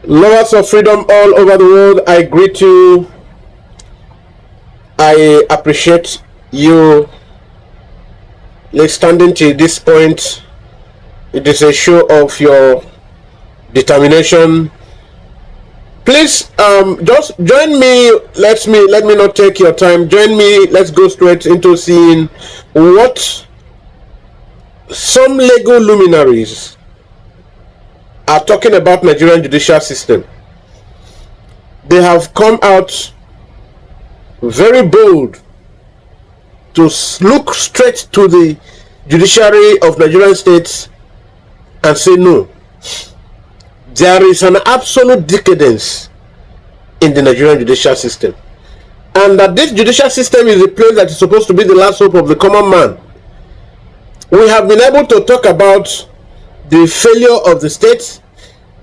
Lovers of freedom all over the world, I greet you. I appreciate you standing to this point. It is a show of your determination. Please just join me. Let me not take your time. Join me. Let's go straight into seeing what some legal luminaries are talking about Nigerian judicial system. They have come out very bold to look straight to the judiciary of Nigerian states and say no. There is an absolute decadence in the Nigerian judicial system, and that this judicial system is a place that is supposed to be the last hope of the common man. We have been able to talk about the failure of the state.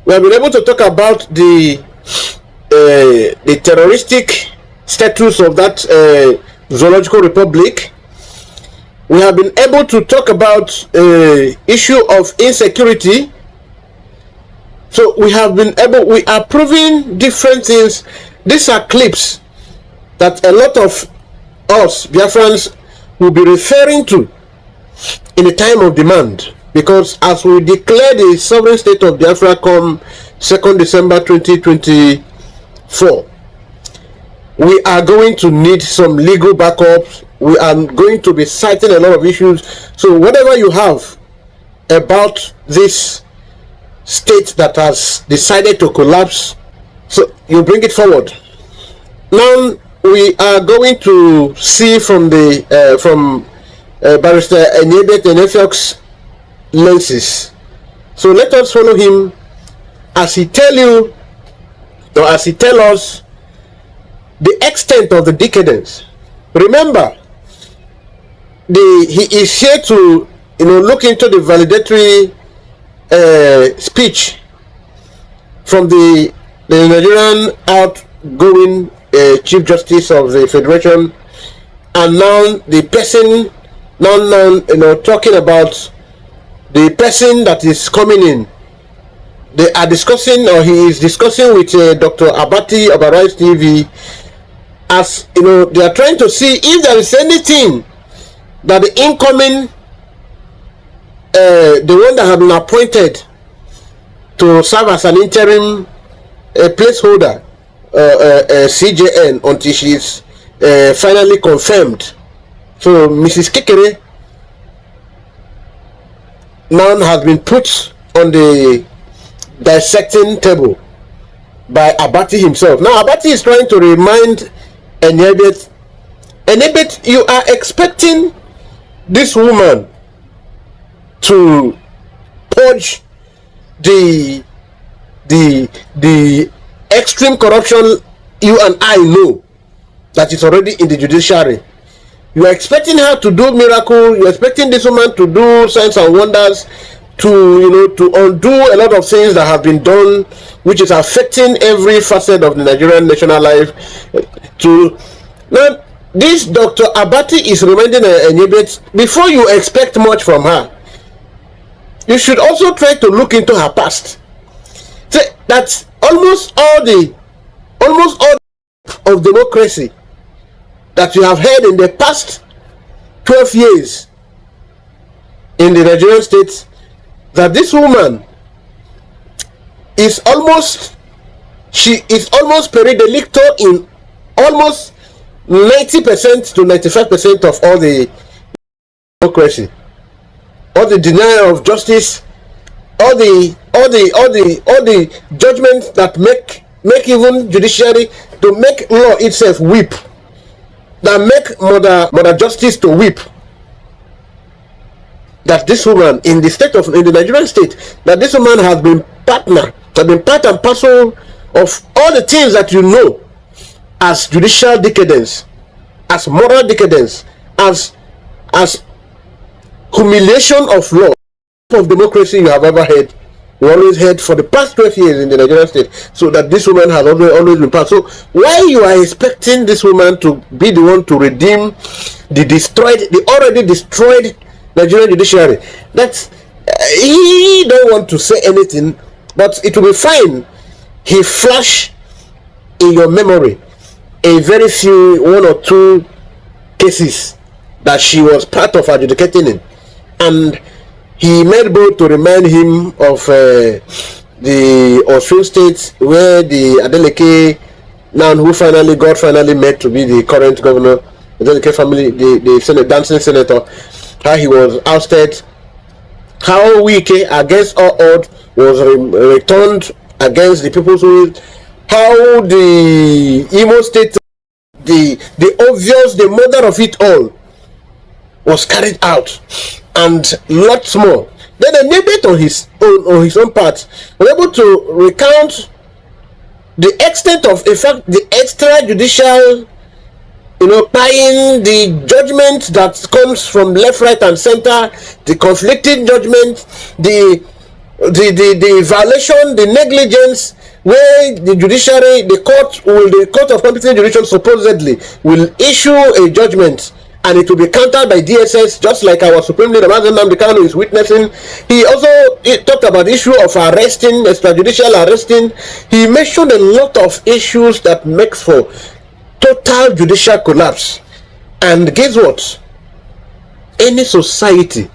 We have been able to talk about the terroristic status of that zoological republic. We have been able to talk about issue of insecurity. So we are proving different things. These are clips that a lot of us Biafrans will be referring to in the time of demand, because as we declare the sovereign state of Biafra come 2nd December 2024, we are going to need some legal backups. We are going to be citing a lot of issues. So whatever you have about this state that has decided to collapse, so you bring it forward. Now we are going to see from the Barrister Enyebet Enefio's lenses. So let us follow him as he tell us the extent of the decadence. Remember, he is here to look into the validatory speech from the Nigerian outgoing Chief Justice of the Federation, and now the person talking about the person that is coming in. They are discussing, or he is discussing with Dr. Abati of Arise TV, as they are trying to see if there is anything that the incoming the one that have been appointed to serve as an interim placeholder, CJN, until she is finally confirmed. So Mrs. Kekere now has been put on the dissecting table by Abati himself. Now Abati is trying to remind Enyebet, you are expecting this woman to purge the extreme corruption you and I know that is already in the judiciary. You are expecting her to do miracle. You are expecting this woman to do signs and wonders, to undo a lot of things that have been done, which is affecting every facet of the Nigerian national life. Now this Dr. Abati is reminding Enyebet, before you expect much from her, you should also try to look into her past. So that's almost all of democracy that you have heard in the past 12 years in the Nigerian state, that this woman is almost peridelictor in almost 90% to 95% of all the democracy, all the denial of justice, all the judgments that make even judiciary to make law itself weep, that make mother justice to weep. That this woman in the Nigerian state, that this woman has been part and parcel of all the things that you know as judicial decadence, as moral decadence, as humiliation of law, of democracy you have ever heard. You always heard for the past 12 years in the Nigerian state. So that this woman has always been part. So why you are expecting this woman to be the one to redeem the already destroyed Nigerian judiciary? That's he don't want to say anything, but it will be fine he flashed in your memory a very few, one or two cases that she was part of adjudicating in, and he made bold to remind him of the Osun State, where the Adeleke, now who got finally made to be the current governor, the Adeleke family, the Senate, dancing senator, how he was ousted, how Wike, against all odds, was returned against the people's will, how the Imo State, the obvious, the mother of it all, was carried out, and lots more. Then a neighbor on his own part was able to recount the extent of, in fact, the extrajudicial, buying the judgment that comes from left, right, and center, the conflicting judgment, the violation, the negligence, where the judiciary, the court of competent jurisdiction supposedly will issue a judgment, and it will be countered by DSS, just like our Supreme Leader Nnamdi Kanu is witnessing. He also talked about the issue of arresting, extrajudicial arresting. He mentioned a lot of issues that makes for total judicial collapse. And guess what? Any society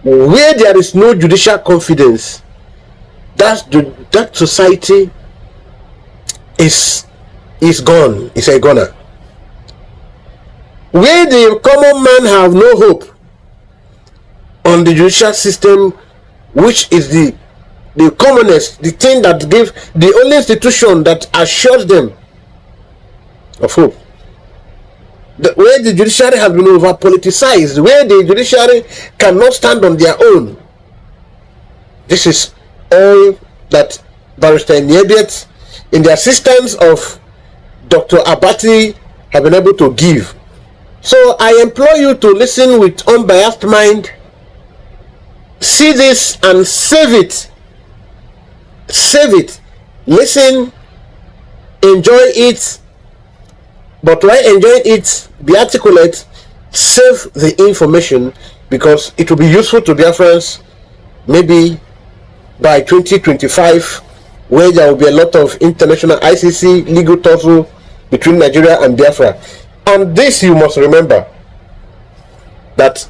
where there is no judicial confidence, that society is gone. It's a goner. Where the common man have no hope on the judicial system, which is the commonest, the thing that gives, the only institution that assures them of hope. Where the judiciary has been over politicized, where the judiciary cannot stand on their own. This is all that Barrister Nyebiet, in the assistance of Dr. Abati, have been able to give. So I implore you to listen with unbiased mind, see this and save it. Save it. Listen, enjoy it, but while enjoying it, be articulate, save the information, because it will be useful to Biafrans maybe by 2025, where there will be a lot of international ICC legal tussle between Nigeria and Biafra. And this you must remember, that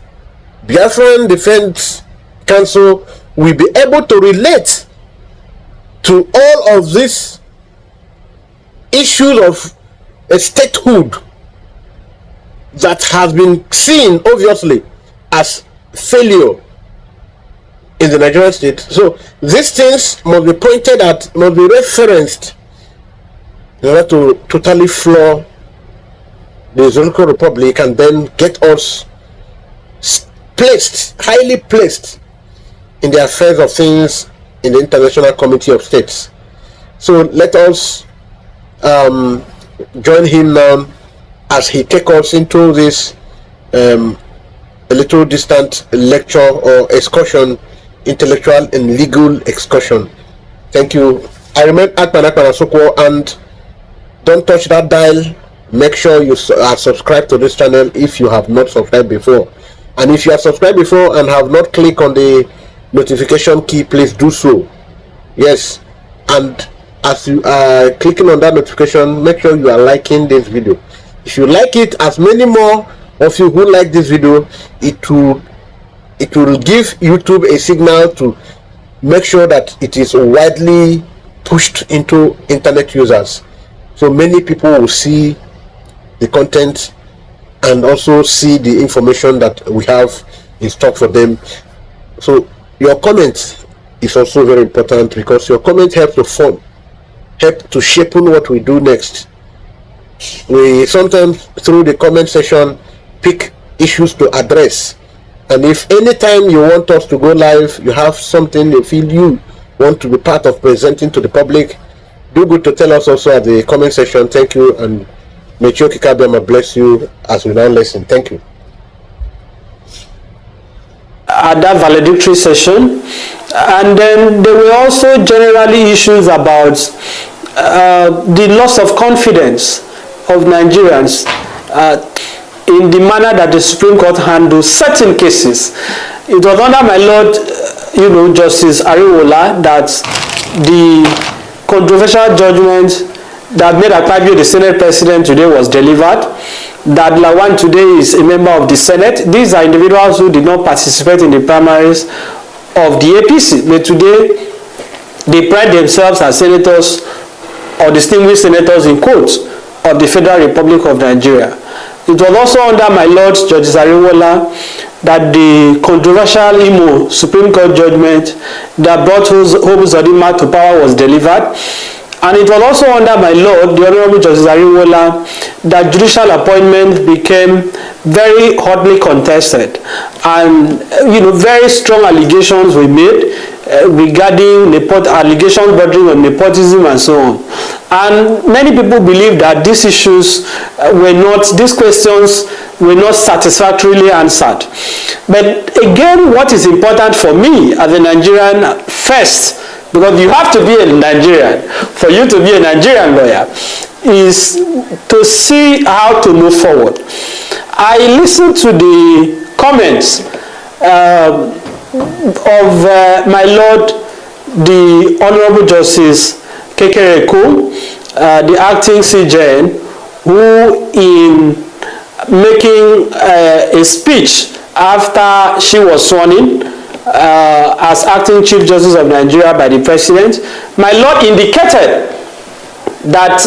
Biafran Defense Council will be able to relate to all of these issues of a statehood that has been seen obviously as failure in the Nigerian state. So these things must be pointed at, must be referenced in order to totally floor the Electoral Republic, and then get us placed, highly placed in the affairs of things in the International Committee of States. So let us join him now as he takes us into this a little distant lecture or excursion, intellectual and legal excursion. Thank you. I remain Akpan Asokwo, and don't touch that dial. Make sure you are subscribed to this channel if you have not subscribed before, and if you have subscribed before and have not clicked on the notification key, please do so. Yes, and as you are clicking on that notification, make sure you are liking this video. If you like it, as many more of you who like this video, it will give YouTube a signal to make sure that it is widely pushed into internet users, so many people will see the content and also see the information that we have in stock for them. So your comment is also very important, because your comment helps to form, help to shape on what we do next. We sometimes through the comment section pick issues to address, and if anytime you want us to go live, you have something you feel you want to be part of presenting to the public, do good to tell us also at the comment section. Thank you, and may Chokikabiyama bless you as we now listen. Thank you. At that valedictory session, and then there were also generally issues about the loss of confidence of Nigerians in the manner that the Supreme Court handles certain cases. It was under my Lord, Justice Ariwola, that the controversial judgment that made Akpabio the Senate President today was delivered, that Lawan today is a member of the Senate. These are individuals who did not participate in the primaries of the APC, but today they pride themselves as senators or distinguished senators in quotes of the Federal Republic of Nigeria. It was also under my Lord Judge Zariwola that the controversial Imo Supreme Court judgment that brought Hope Zodima to power was delivered. And it was also under my Lord, the Honorable Judge Zariwola, that judicial appointments became very hotly contested. And, very strong allegations were made regarding allegations bordering on nepotism and so on. And many people believe that these questions were not satisfactorily answered. But again, what is important for me as a Nigerian first, because you have to be a Nigerian for you to be a Nigerian lawyer, is to see how to move forward. I listened to the comments of my Lord, the Honorable Justice Kekereku, the acting CJN, who in making a speech after she was sworn in as acting Chief Justice of Nigeria by the President, my Lord indicated that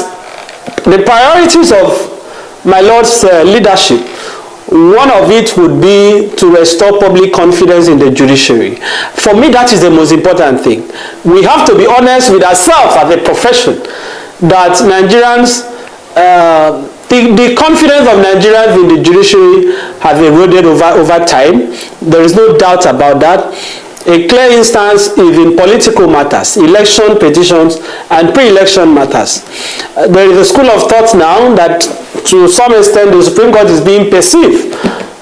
the priorities of my Lord's leadership, one of it would be to restore public confidence in the judiciary. For me, that is the most important thing. We have to be honest with ourselves as a profession that Nigerians, the confidence of Nigerians in the judiciary has eroded over time. There is no doubt about that. A clear instance is in political matters, election petitions, and pre-election matters. There is a school of thought now that to some extent the Supreme Court is being perceived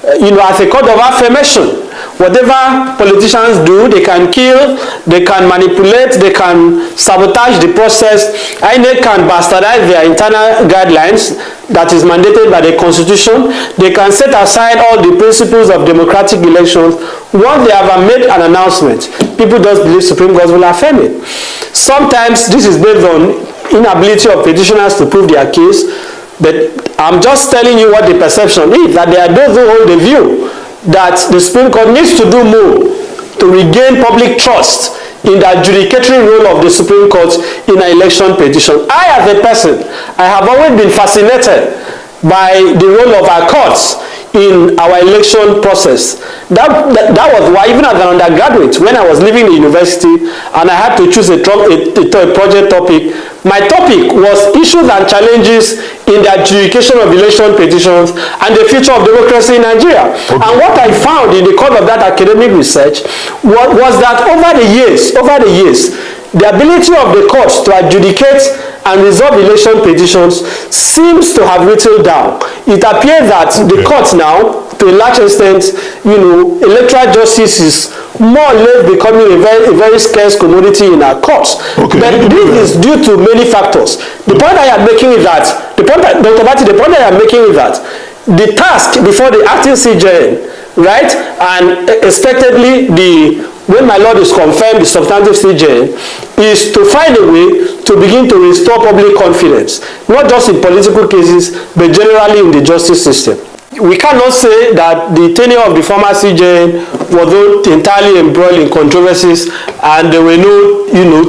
as a court of affirmation. Whatever politicians do, they can kill, they can manipulate, they can sabotage the process, and they can bastardize their internal guidelines that is mandated by the Constitution. They can set aside all the principles of democratic elections. Once they have made an announcement, people just believe Supreme Court will affirm it. Sometimes this is based on inability of petitioners to prove their case, but I'm just telling you what the perception is, that there are those who hold the view that the Supreme Court needs to do more to regain public trust in the adjudicatory role of the Supreme Court in an election petition. I, as a person, I have always been fascinated by the role of our courts in our election process. That was why, even as an undergraduate, when I was leaving the university and I had to choose a project topic, my topic was issues and challenges in the adjudication of election petitions and the future of democracy in Nigeria. Okay. And what I found in the course of that academic research was that over the years, the ability of the courts to adjudicate and resolve election petitions seems to have whittled down. It appears that the courts now, to a large extent, electoral justice is more or less becoming a very scarce commodity in our courts. Okay. But this is due to many factors. The point I am making is that, the task before the acting CJN, right, and expectedly when my Lord is confirmed, the substantive CJN, is to find a way to begin to restore public confidence, not just in political cases, but generally in the justice system. We cannot say that the tenure of the former CJN was not entirely embroiled in controversies and there were no,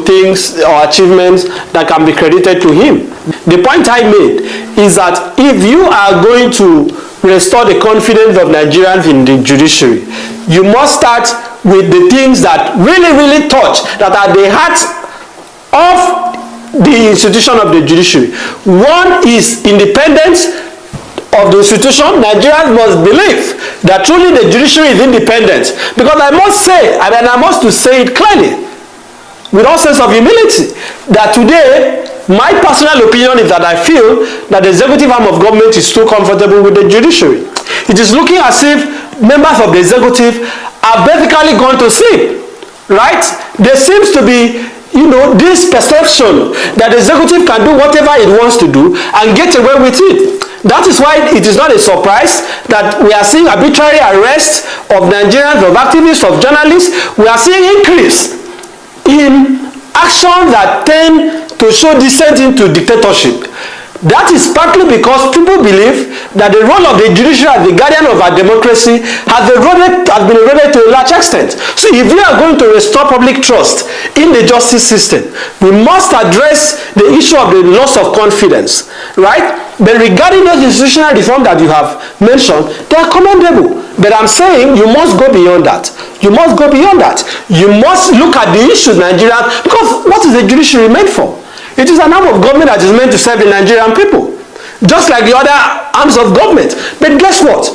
things or achievements that can be credited to him. The point I made is that if you are going to restore the confidence of Nigerians in the judiciary, you must start with the things that really touch, that are the heart of the institution of the judiciary. One is independence of the institution. Nigerians must believe that truly the judiciary is independent, because I must say, and I must to say it clearly, with all sense of humility, that today my personal opinion is that I feel that the executive arm of government is too comfortable with the judiciary. It is looking as if members of the executive are basically gone to sleep, right? There seems to be, this perception that the executive can do whatever it wants to do and get away with it. That is why it is not a surprise that we are seeing arbitrary arrests of Nigerians, of activists, of journalists. We are seeing increase in actions that tend to show descent into dictatorship. That is partly because people believe that the role of the judiciary as the guardian of our democracy has been eroded to a large extent. So if we are going to restore public trust in the justice system, we must address the issue of the loss of confidence, right? But regarding those institutional reforms that you have mentioned, they are commendable. But I'm saying you must go beyond that. You must go beyond that. You must look at the issues Nigeria, because what is the judiciary meant for? It is an arm of government that is meant to serve the Nigerian people, just like the other arms of government. But guess what?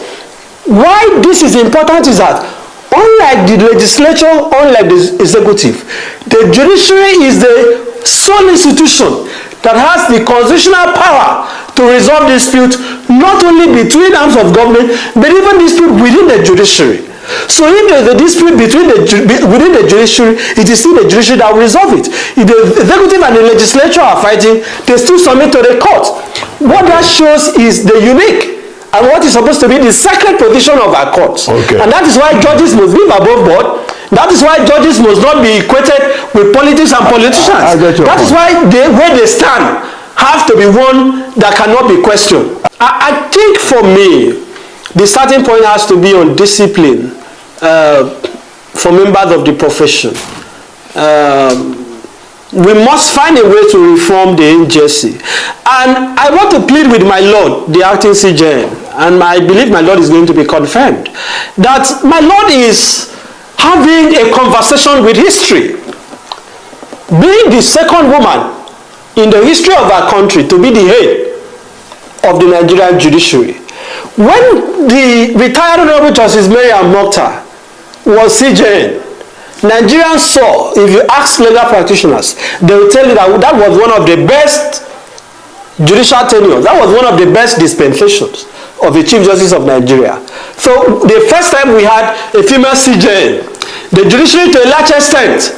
Why this is important is that, unlike the legislature, unlike the executive, the judiciary is the sole institution that has the constitutional power to resolve disputes not only between arms of government, but even dispute within the judiciary. So if there is a dispute within the judiciary, it is still the judiciary that will resolve it. If the executive and the legislature are fighting, they still submit to the court. What that shows is the unique and what is supposed to be the sacred position of our courts. Okay. And that is why judges must live above board. That is why judges must not be equated with politics and politicians. That is why where they stand have to be one that cannot be questioned. I think for me, the starting point has to be on discipline for members of the profession. We must find a way to reform the NJC. And I want to plead with my Lord, the acting CJN, and I believe my Lord is going to be confirmed, that my Lord is having a conversation with history. Being the second woman in the history of our country to be the head of the Nigerian judiciary. When the retired Honorable Justice Mariam Mokhtar was CJN, Nigerians saw, if you ask legal practitioners, they will tell you that that was one of the best judicial tenures. That was one of the best dispensations of the Chief Justice of Nigeria. So the first time we had a female CJN, the judiciary to a large extent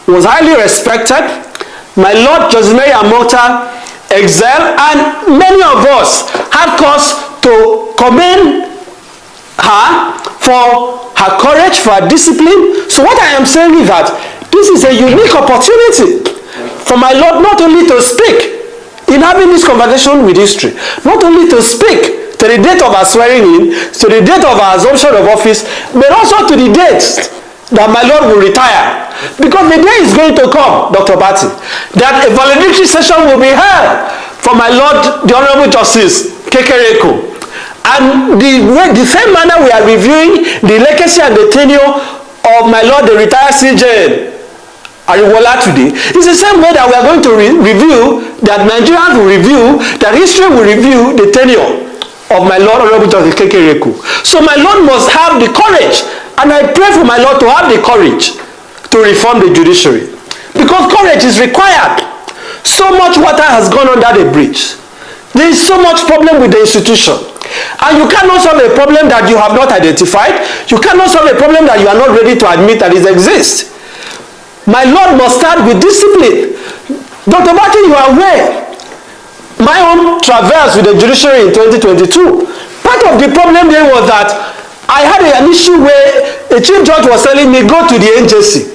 was highly respected. My Lord Justice Mariam Mokhtar excelled, and many of us had cause to commend her for her courage, for her discipline. So what I am saying is that this is a unique opportunity for my Lord not only to speak in having this conversation with history, not only to speak to the date of her swearing in, to the date of her assumption of office, but also to the date that my Lord will retire. Because the day is going to come, Dr. Bati, that a valedictory session will be held for my Lord, the Honorable Justice Kekereko. And the same manner we are reviewing the legacy and the tenure of my Lord, the retired CJN Ariwola today, is the same way that we are going to review, that Nigerians will review, that history will review the tenure of my Lord, Honorable Justice Kekereko. So my Lord must have the courage, and I pray for my Lord to have the courage to reform the judiciary. Because courage is required. So much water has gone under the bridge. There is so much problem with the institution. And you cannot solve a problem that you have not identified. You cannot solve a problem that you are not ready to admit that it exists. My Lord must start with discipline. Dr. Bati, you are aware. My own travels with the judiciary in 2022. Part of the problem there was that I had an issue where a chief judge was telling me, go to the NJC.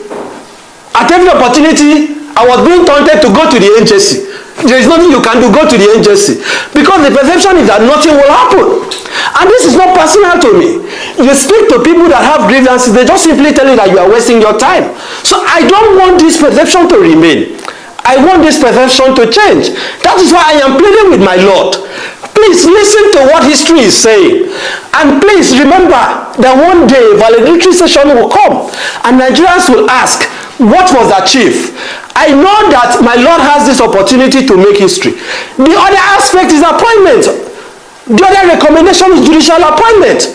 At every opportunity, I was being taunted to go to the NJC. There is nothing you can do, go to the NJC. Because the perception is that nothing will happen. And this is not personal to me. You speak to people that have grievances, they just simply tell you that you are wasting your time. So I don't want this perception to remain. I want this perception to change. That is why I am pleading with my Lord. Please listen to what history is saying. And please remember that one day valedictory session will come and Nigerians will ask, what was achieved? I know that my Lord has this opportunity to make history. The other aspect is appointment. The other recommendation is judicial appointment.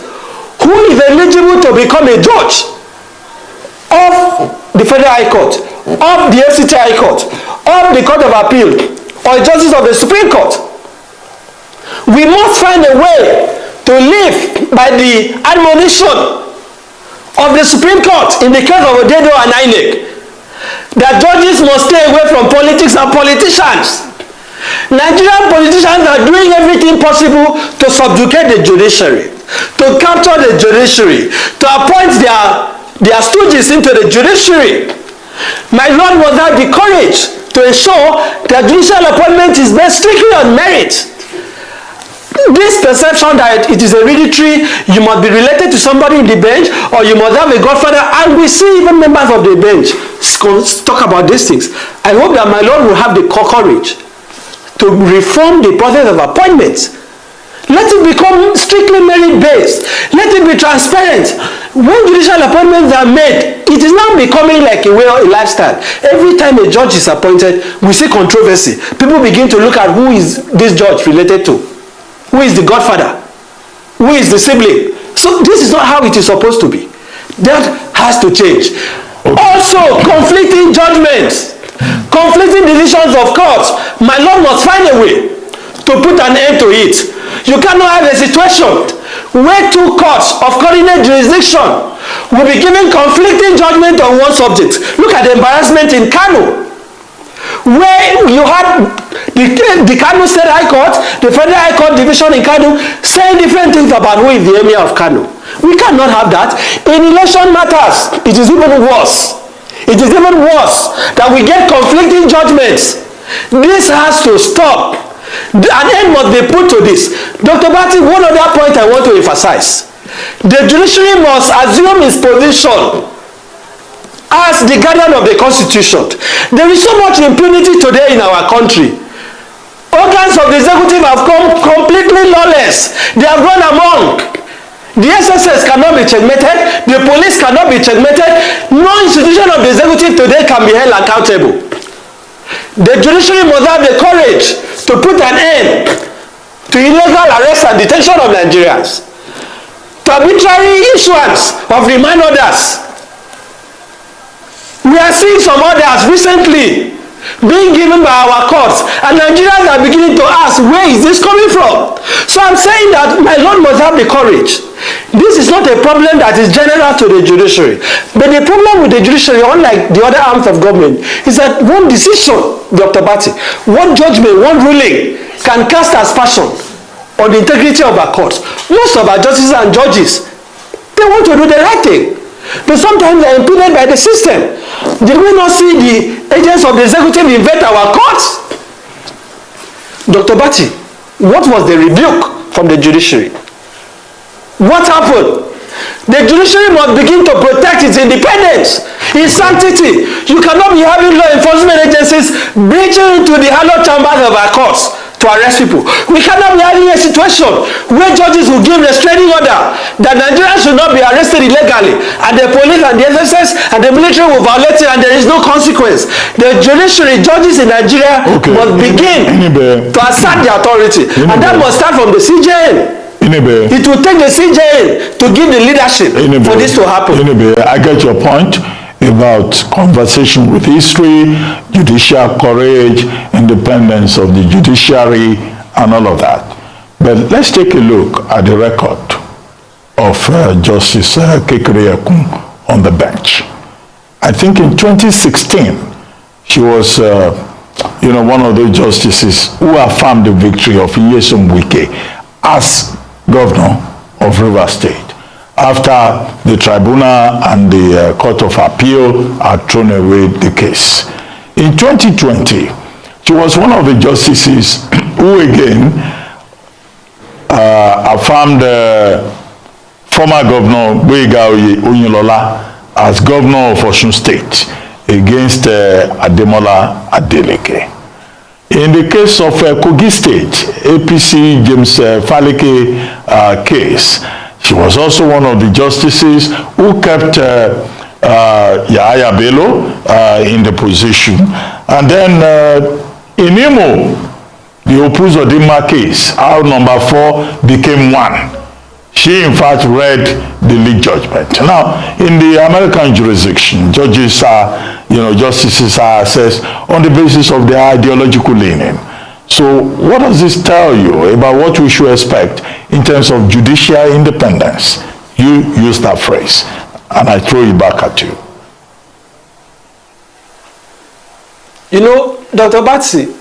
Who is eligible to become a judge of the Federal High Court, of the FCT High Court, of the Court of Appeal, or a justice of the Supreme Court? We must find a way to live by the admonition of the Supreme Court in the case of Odedo and INEC, that judges must stay away from politics and politicians. Nigerian politicians are doing everything possible to subjugate the judiciary, to capture the judiciary, to appoint their stooges into the judiciary. My Lord must have the courage to ensure that judicial appointment is based strictly on merit. This perception that it is hereditary, you must be related to somebody in the bench, or you must have a godfather, and we see even members of the bench talk about these things. I hope that my Lord will have the courage to reform the process of appointments. Let it become strictly merit-based. Let it be transparent. When judicial appointments are made, it is now becoming like a lifestyle. Every time a judge is appointed, we see controversy. People begin to look at who is this judge related to. Who is the godfather? Who is the sibling? So this is not how it is supposed to be. That has to change. Also, conflicting judgments, conflicting decisions of courts. My Lord must find a way to put an end to it. You cannot have a situation where two courts of coordinate jurisdiction will be giving conflicting judgment on one subject. Look at the embarrassment in Kano, where you had the Kano State High Court, the Federal High Court Division in Kano, saying different things about who is the Emir of Kano. We cannot have that. In election matters, it is even worse. It is even worse that we get conflicting judgments. This has to stop. An end must be put to this. Dr. Bati, one other point I want to emphasize. The judiciary must assume its position as the guardian of the Constitution. There is so much impunity today in our country. Organs of the executive have come completely lawless. They have run amok. The SSS cannot be checkmated. The police cannot be checkmated. No institution of the executive today can be held accountable. The judiciary must have the courage to put an end to illegal arrest and detention of Nigerians, to arbitrary issuance of remand orders. We are seeing some orders recently being given by our courts, and Nigerians are beginning to ask, where is this coming from? So I'm saying that my Lord must have the courage. This is not a problem that is general to the judiciary, but the problem with the judiciary, unlike the other arms of government, is that one decision, Dr. Bati, one judgment, one ruling can cast aspersion on the integrity of our courts. Most of our justices and judges, they want to do the right thing, but sometimes they are impeded by the system. Did we not see the agents of the executive invade our courts? Dr. Bati, what was the rebuke from the judiciary? What happened? The judiciary must begin to protect its independence, its sanctity. You cannot be having law enforcement agencies breaching into the hallowed chambers of our courts to arrest people. We cannot be having a situation where judges will give restraining order that Nigerians should not be arrested illegally, and the police and the SSS and the military will violate it, and there is no consequence. The judiciary, judges in Nigeria must begin to assert the authority, and that must start from the CJN. It will take the CJN to give the leadership for this to happen. I get your point about conversation with history, judicial courage, independence of the judiciary, and all of that. But let's take a look at the record of Justice Kekere-Ekun on the bench. I think in 2016, she was one of those justices who affirmed the victory of Nyesom Wike as governor of Rivers State, after the tribunal and the Court of Appeal had thrown away the case. In 2020, she was one of the justices who again affirmed former governor Boyega Oyinlola as governor of Osun State against Ademola Adeleke. In the case of Kogi State, APC James Faleke case, she was also one of the justices who kept Yahaya Bello in the position. And then in Imo, the Opuzodinma case, how number 4 became 1. She in fact read the lead judgment. Now, in the American jurisdiction, judges are, justices are assessed on the basis of their ideological leaning. So what does this tell you about what we should expect in terms of judicial independence? You use that phrase, and I throw it back at you. Dr. Batsi,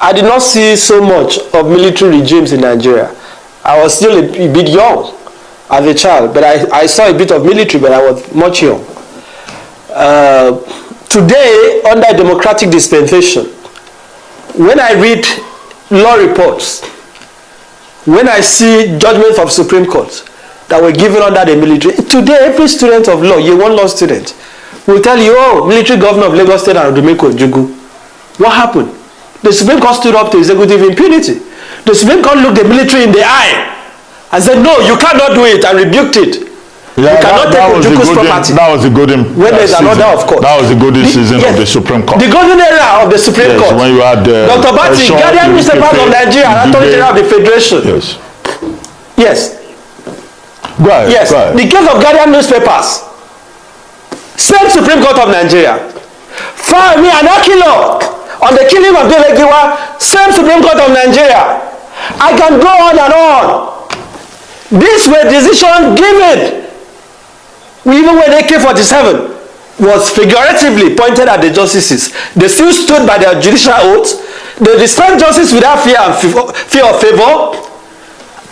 I did not see so much of military regimes in Nigeria. I was still a bit young as a child, but I saw a bit of military, but I was much young. today, under a democratic dispensation, when I read law reports, when I see judgments of Supreme Court that were given under the military, today every student of law, year one law student, will tell you, oh, military governor of Lagos State and Odumeko Ojugu. What happened? The Supreme Court stood up to executive impunity. The Supreme Court looked the military in the eye and said, no, you cannot do it, and rebuked it. Yeah, you cannot take Ojugu's property. That was the golden when there's another, of course. That was the golden season of the Supreme Court. The golden era of the Supreme Court. When you had Dr. Bati, Guardian newspapers of Nigeria, and Attorney General of the Federation. Yes. Go ahead. Yes. Go ahead. The case of Guardian newspapers. Same Supreme Court of Nigeria. Fire me an Akilo on the killing of Delegiwa. Same Supreme Court of Nigeria. I can go on and on. These were decisions given. Even when AK-47 was figuratively pointed at the justices, they still stood by their judicial oath. They dispensed justice without fear of favor,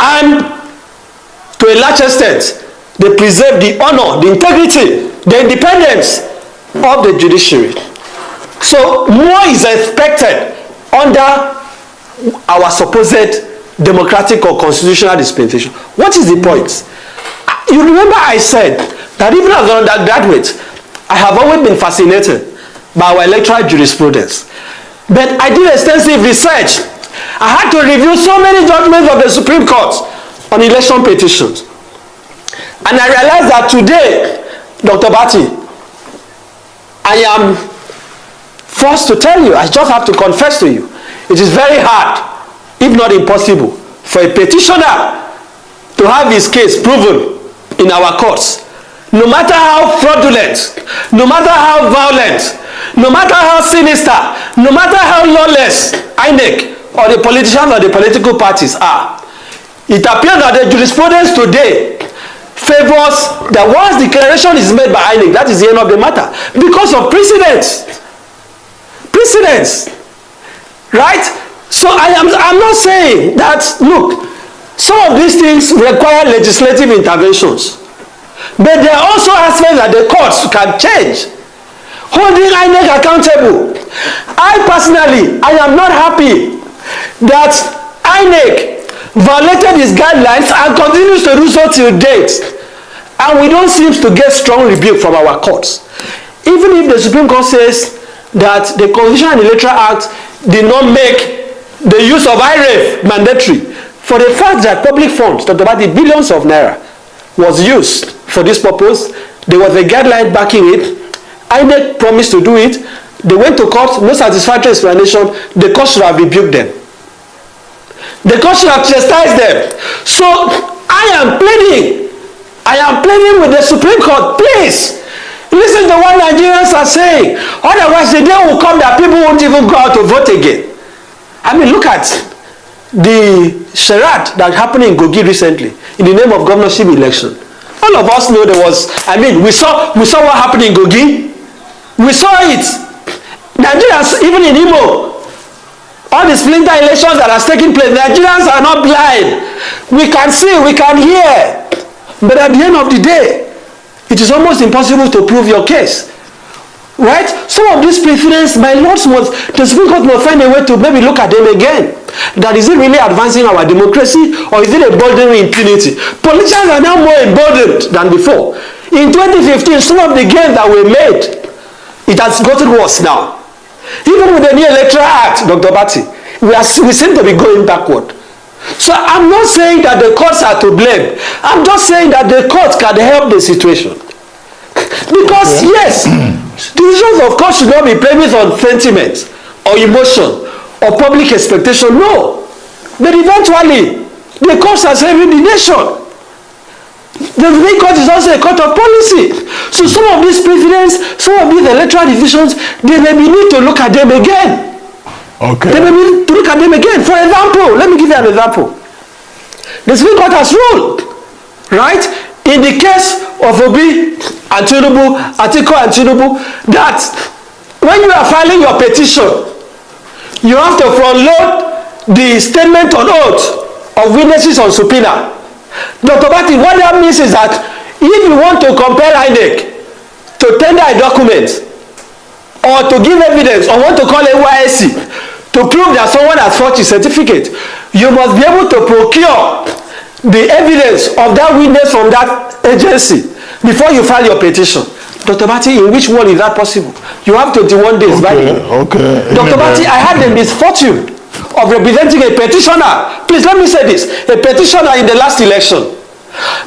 and to a large extent, they preserved the honor, the integrity, the independence of the judiciary. So more is expected under our supposed democratic or constitutional dispensation. What is the point? You remember I said that even as an undergraduate, I have always been fascinated by our electoral jurisprudence. But I did extensive research. I had to review so many judgments of the Supreme Court on election petitions. And I realized that today, Dr. Bati, I am forced to tell you, I just have to confess to you, it is very hard, if not impossible, for a petitioner to have his case proven in our courts. No matter how fraudulent, no matter how violent, no matter how sinister, no matter how lawless INEC or the politicians or the political parties are, it appears that the jurisprudence today favors that once declaration is made by INEC, that is the end of the matter, because of precedents. Right? So I'm not saying that, look, some of these things require legislative interventions, but there are also aspects that the courts can change. Holding INEC accountable. I personally, I am not happy that INEC violated its guidelines and continues to do so till date. And we don't seem to get strong rebuke from our courts. Even if the Supreme Court says that the Constitution and Electoral Act did not make the use of IREF mandatory, for the fact that public funds, Dr. Bati, billions of naira, was used for this purpose, there was a guideline backing it, INEC promised to do it, they went to court, no satisfactory explanation, the court should have rebuked them. The court should have chastised them. So I am pleading with the Supreme Court, please, listen to what Nigerians are saying. Otherwise the day will come that people won't even go out to vote again. I mean, look at the charade that happened in Kogi recently in the name of governorship election. All of us know there was, we saw what happened in Kogi. We saw it. Nigerians, even in Imo, all the splinter elections that are taking place, Nigerians are not blind. We can see, we can hear. But at the end of the day, it is almost impossible to prove your case. Right? Some of these precedents, my lords, the Supreme Court must find a way to maybe look at them again. That is it really advancing our democracy, or is it emboldening impunity? Politicians are now more emboldened than before. In 2015, some of the gains that were made, it has gotten worse now. Even with the new Electoral Act, Dr. Bati, we seem to be going backward. So I'm not saying that the courts are to blame. I'm just saying that the courts can help the situation. Because yes, decisions of course should not be premised on sentiment or emotion or public expectation. No. But eventually, the courts are serving the nation. The Supreme Court is also a court of policy. So some of these precedents, some of these electoral decisions, they may need to look at them again. Okay. They may need to look at them again. For example, let me give you an example. The Supreme Court has ruled, right, in the case of Obi and Tinubu, Atiku and Tinubu, that when you are filing your petition, you have to front-load the statement on oath of witnesses on subpoena. Dr. Bati, what that means is that if you want to compel INEC to tender a document or to give evidence or want to call NYSC to prove that someone has forged his certificate, you must be able to procure the evidence of that witness from that agency before you file your petition. Dr. Bati, in which world is that possible? You have 21 days. Okay. Dr. Bati, I had the misfortune of representing a petitioner. Please let me say this. A petitioner in the last election.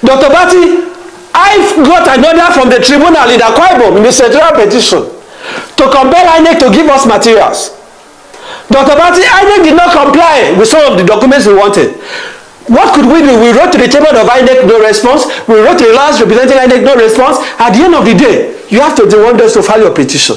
Dr. Bati, I've got an order from the tribunal in Akwa Ibom in the central petition to compel INEC to give us materials. Dr. Bati, INEC did not comply with some of the documents we wanted. What could we do? We wrote to the chairman of INEC, no response. We wrote to the last representing INEC, no response. At the end of the day, you have 21 days to file your petition.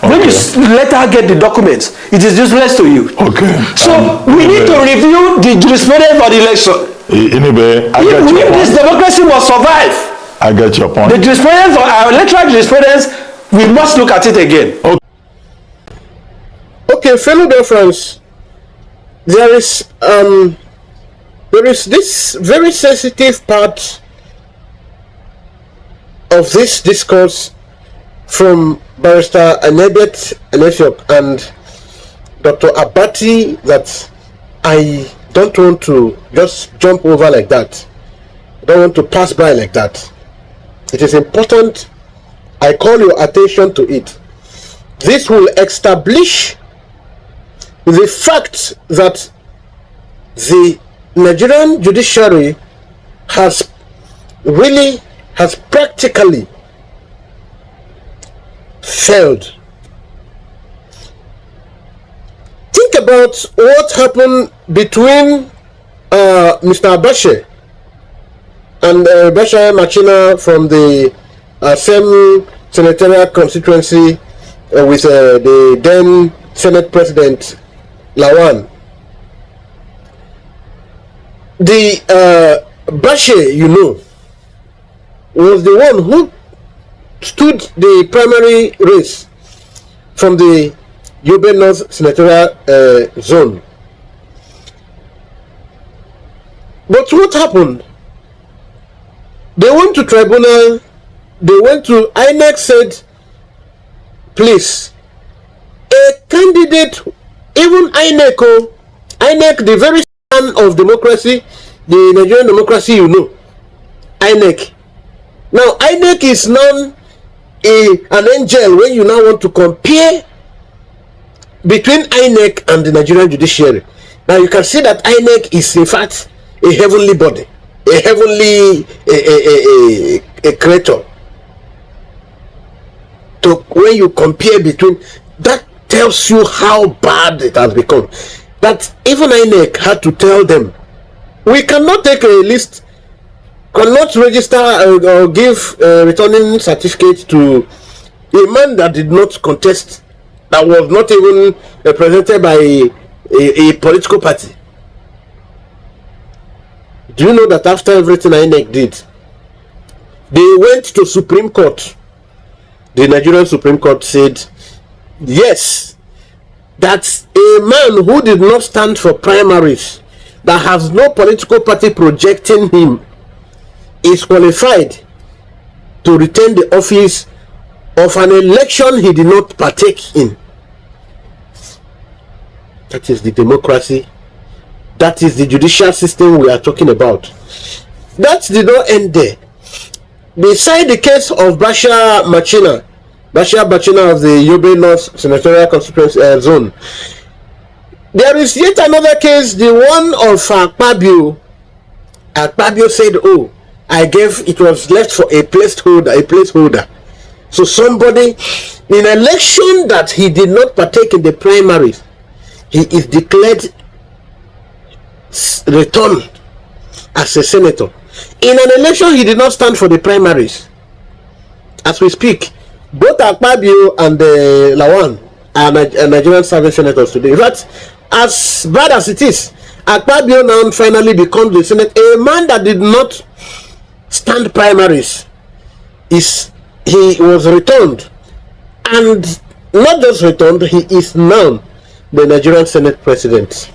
Okay. When you later get the documents, it is useless to you. Okay. So we need to review the jurisprudence for the election. Anyway, if this democracy must survive, I get your point. The jurisprudence or our electoral jurisprudence, we must look at it again. Okay, fellow dear friends, there is this very sensitive part of this discourse from Barrister Anebet Anesiok and Dr. Abati that I don't want to just jump over like that. I don't want to pass by like that. It is important I call your attention to it. This will establish the fact that the Nigerian judiciary has practically failed. Think about what happened between Mr. Abache and Bashar Machina from the same senatorial constituency with the then Senate President Lawan. The Bashe, you know, was the one who stood the primary race from the Yobe North senatorial zone. But what happened? They went to tribunal, they went to INEC, said, please, a candidate, even INEC, the very son of democracy, the Nigerian democracy, you know, INEC. Now, INEC is now an angel when you now want to compare between INEC and the Nigerian judiciary. Now, you can see that INEC is, in fact, a heavenly body, a heavenly a creator. So when you compare between, that tells you how bad it has become. That even INEC had to tell them, we cannot take a list, cannot register or give returning certificate to a man that did not contest, that was not even represented by a political party. Do you know that after everything INEC did, they went to Supreme Court? The Nigerian Supreme Court said, yes, that a man who did not stand for primaries, that has no political party projecting him, is qualified to retain the office of an election he did not partake in. That is the democracy. That is the judicial system we are talking about. That did not end there. Beside the case of Bashar Machina of the Yobe North senatorial constituency zone, there is yet another case, the one of Akpabio. Akpabio said, oh, it was left for a placeholder. So somebody, in an election that he did not partake in the primaries, he is declared returned as a senator. In an election he did not stand for the primaries. As we speak, both Akpabio and Lawan are Nigerian serving senators today. But as bad as it is, Akpabio now finally becomes the Senate. A man that did not stand primaries, he was returned, and not just returned, he is now the Nigerian Senate President.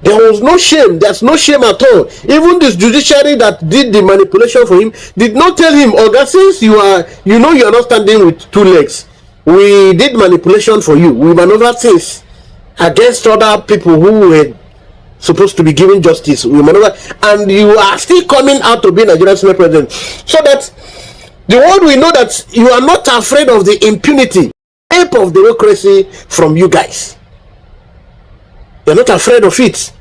There was no shame. There's no shame at all. Even this judiciary that did the manipulation for him did not tell him, Oga, since you are not standing with two legs, We did manipulation for you. We maneuver things against other people who were supposed to be given justice. We maneuver, and you are still coming out to be Nigeria's Senate president, so that the world will know that you are not afraid of the impunity type of democracy from you guys. You're not afraid of it.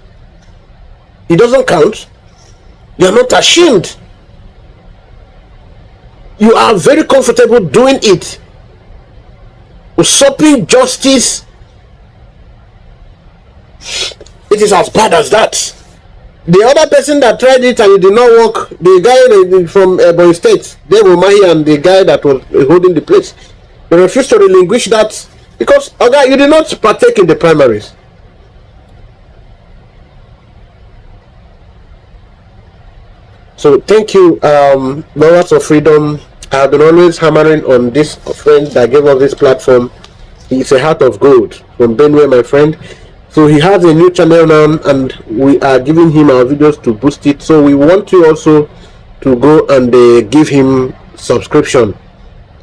It doesn't count. You're not ashamed. You are very comfortable doing it. Usurping justice. It is as bad as that. The other person that tried it and it did not work, the guy from Ebonyi State, Dave Umahi, and the guy that was holding the place, they refused to relinquish that because, okay, you did not partake in the primaries. So thank you, Lovers of Freedom. I have been always hammering on this friend that gave us this platform. He's a heart of gold from Benue, my friend. So he has a new channel now, and we are giving him our videos to boost it. So we want you also to go and give him subscription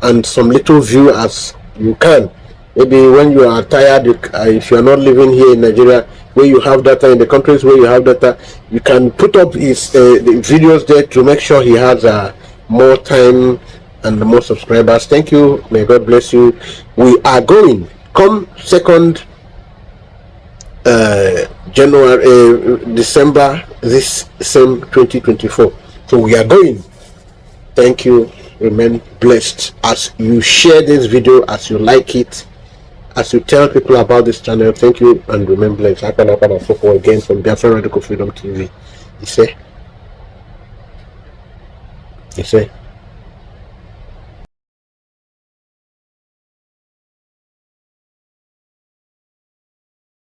and some little view as you can. Maybe when you are tired, if you are not living here in Nigeria, where you have data, in the countries where you have data, you can put up his the videos there to make sure he has more time and more subscribers. Thank you. May God bless you. We are going come 2nd December this same 2024. So we are going. Thank you. Remain blessed as you share this video, as you like it, as you tell people about this channel. Thank you and remain blessed. I can again from Biafra Radical Freedom TV. You say.